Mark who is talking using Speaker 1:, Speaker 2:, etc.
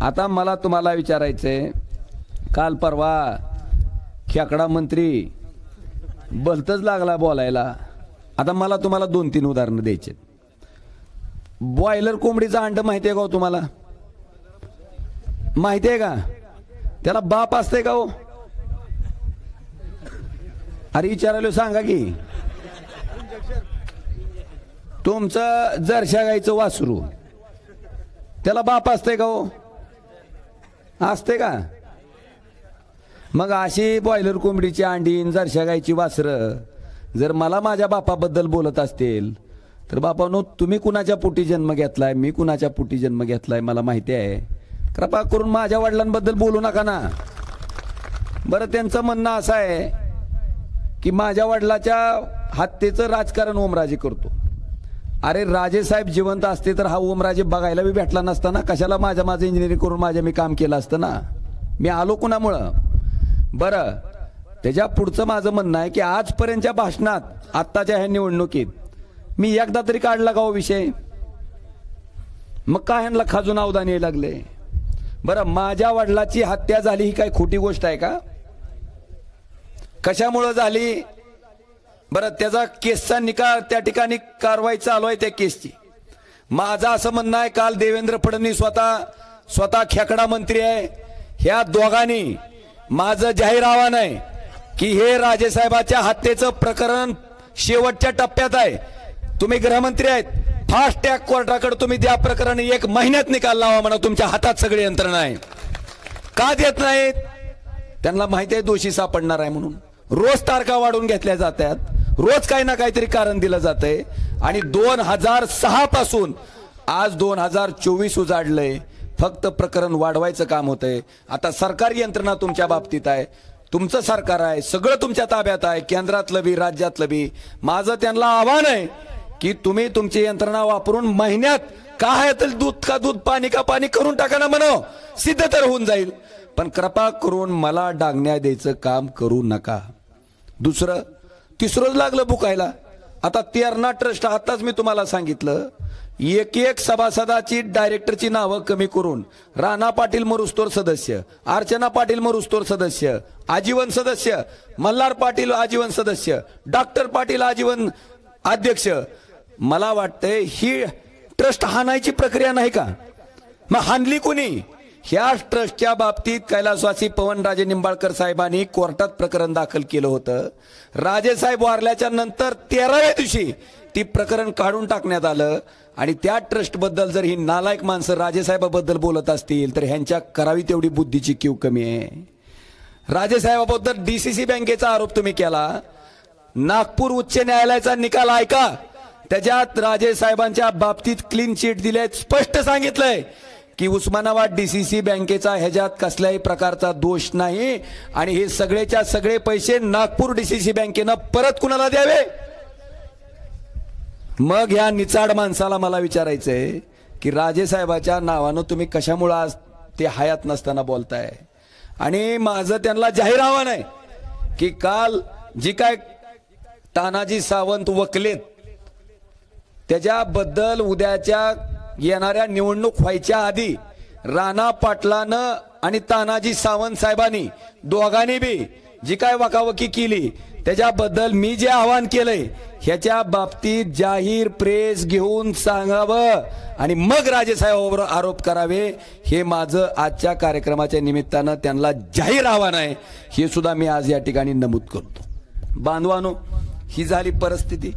Speaker 1: आता मला तुम्हाला विचारायचंय, काल परवा खेकडा मंत्री भलतच लागला बोलायला. आता मला तुम्हाला 2-3 उदाहरणं द्यायचे. बॉयलर कोंबडीचं अंड माहिती आहे का हो तुम्हाला? माहिती आहे का? त्याला बाप असते का हो? अरे विचारायला सांगा की. तुमचं जरशा गाईचं वासरू, त्याला बाप असते का हो? असते का? मग अशी बॉयलर कोंबडीची अंडी, जरशा गाईची वासरं जर मला माझ्या बापाबद्दल बोलत असतील तर बापानो, तुम्ही कुणाच्या पोटी जन्म घेतलाय, मी कुणाच्या पोटी जन्म घेतलाय मला माहिती आहे. कृपा करून माझ्या वडिलांबद्दल बोलू नका ना. बरं, त्यांचं म्हणणं असं आहे की माझ्या वडिलाच्या हत्येचं राजकारण ओमराजे करतो. अरे राजेसाहेब जिवंत असते तर हा ओमराजे बघायला बी भेटला नसता ना. कशाला माझं इंजिनिअरिंग करून मी काम केलं असतं ना. मी आलो कुणामुळं? बरं, त्याच्या पुढचं माझं म्हणणं आहे की आजपर्यंतच्या भाषणात, आत्ताच्या ह्या निवडणुकीत मी एकदा तरी काढला का हो विषय? मग काय ह्यांना खाजून अवधान यायला लागले? बरं, माझ्या वडिलाची हत्या झाली ही काय खोटी गोष्ट आहे का? कशामुळं झाली? बरं, त्याचा केसचा निकाल, त्या ठिकाणी कारवाई चालू आहे त्या केसची. माझं असं म्हणणं आहे, काल देवेंद्र फडणवीस स्वतः खेकडा मंत्री आहे, ह्या दोघांनी माझं जाहीर आव्हान आहे की हे राजेसाहेबाच्या हत्येचं प्रकरण शेवटच्या टप्प्यात आहे. तुम्ही गृहमंत्री आहेत, फास्ट ट्रॅक कोर्टाकडे तुम्ही द्या प्रकरण, 1 महिन्यात निकाल लावा म्हणा. तुमच्या हातात सगळी यंत्रणा आहे. का देत नाहीत? त्यांना माहिती आहे दोषी सापडणार आहे म्हणून. रोज तारखा वाढवून घेतल्या जातात, रोज काही ना काहीतरी कारण दिलं जातंय. आणि 2006 पासून आज 2024 उजाडलंय. फक्त प्रकरण वाढवायचं काम होतंय. आता सरकारी यंत्रणा तुमच्या बाबतीत आहे, तुमचं सरकार आहे, सगळं तुमच्या ताब्यात आहे, केंद्रातलं बी राज्यातलं बी. माझं त्यांना आव्हान आहे की तुम्ही तुमची यंत्रणा वापरून महिन्यात काय तर दूध का दूध, पाणी का पाणी करून टाका ना म्हणाव, सिद्ध तर होऊन जाईल. पण कृपा करून मला डागण्या द्यायचं काम करू नका. दुसरं, तिसरंच लागलं बुकायला. आता तेरणा ट्रस्ट, आताच मी तुम्हाला सांगितलं, एक सभासदाची, डायरेक्टरची नावं कमी करून राणा पाटील मरुस्तोर सदस्य, अर्चना पाटील मरुस्तोर सदस्य, आजीवन सदस्य, मल्हार पाटील आजीवन सदस्य, डॉक्टर पाटील आजीवन अध्यक्ष. मला वाटतंय ही ट्रस्ट हाणायची प्रक्रिया नाही का? मग हाणली कोणी? ह्या ट्रस्टच्या बाबतीत कैलासवासी पवनराजे निंबाळकर साहेबांनी कोर्टात प्रकरण दाखल केलं होतं. राजेसाहेब वारल्याच्या नंतर 13व्या दिवशी ती प्रकरण काढून टाकण्यात आलं. आणि त्या ट्रस्ट बद्दल जर ही नालायक माणसं राजेसाहेबाबद्दल बोलत असतील तर ह्यांच्या करावी तेवढी बुद्धीची कीव कमी आहे. राजेसाहेबाबद्दल डीसीसी बँकेचा आरोप तुम्ही केला. नागपूर उच्च न्यायालयाचा निकाल ऐका, त्याच्यात राजेसाहेबांच्या बाबतीत क्लीन चिट दिले, स्पष्ट सांगितलंय की उस्मानाबाद डीसीसी बँकेचा ह्याच्यात कसल्याही प्रकारचा दोष नाही आणि हे सगळेच्या सगळे पैसे नागपूर डीसीसी बँकेनं परत कुणाला द्यावे. मग ह्या निचाड माणसाला मला विचारायचंय की राजेसाहेबाच्या नावानं तुम्ही कशामुळे आज ते हयात नसताना बोलताय? आणि माझं त्यांना जाहीर आव्हान आहे की काल जी काय तानाजी सावंत वकलेत, त्याच्याबद्दल उद्याच्या येणाऱ्या निवडणूक व्हायच्या आधी राणा पाटलानं आणि तानाजी सावंत साहेबांनी दोघांनी बी जी काय वकावकी केली त्याच्याबद्दल मी जे आवाहन केलंय ह्याच्या बाबतीत जाहीर प्रेस घेऊन सांगावं आणि मग राजेसाहेबांवर आरोप करावे. हे माझं आजच्या कार्यक्रमाच्या निमित्तानं त्यांना जाहीर आव्हान आहे. हे सुद्धा मी आज या ठिकाणी नमूद करतो. बांधवानो, ही झाली परिस्थिती.